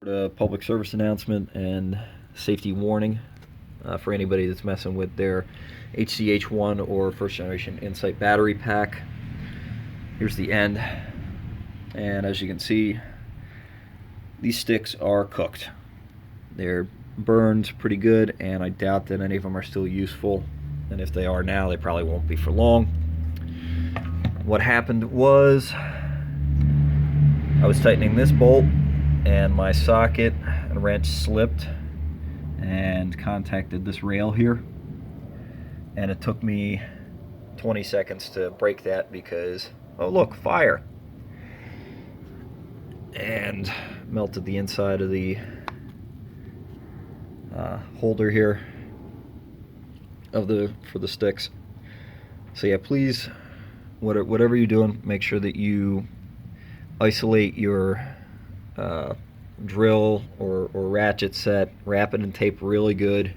A public service announcement and safety warning for anybody that's messing with their HCH1 or first generation Insight battery pack. Here's the end, and as you can see, these sticks are cooked. They're burned pretty good, and I doubt that any of them are still useful, and if they are now, they probably won't be for long. What happened was I was tightening this bolt and my socket and wrench slipped and contacted this rail here, and it took me 20 seconds to break that because, oh look, fire, and melted the inside of the holder here for the sticks. So yeah, please, whatever you're doing, make sure that you isolate your drill or ratchet set, wrap it in tape really good,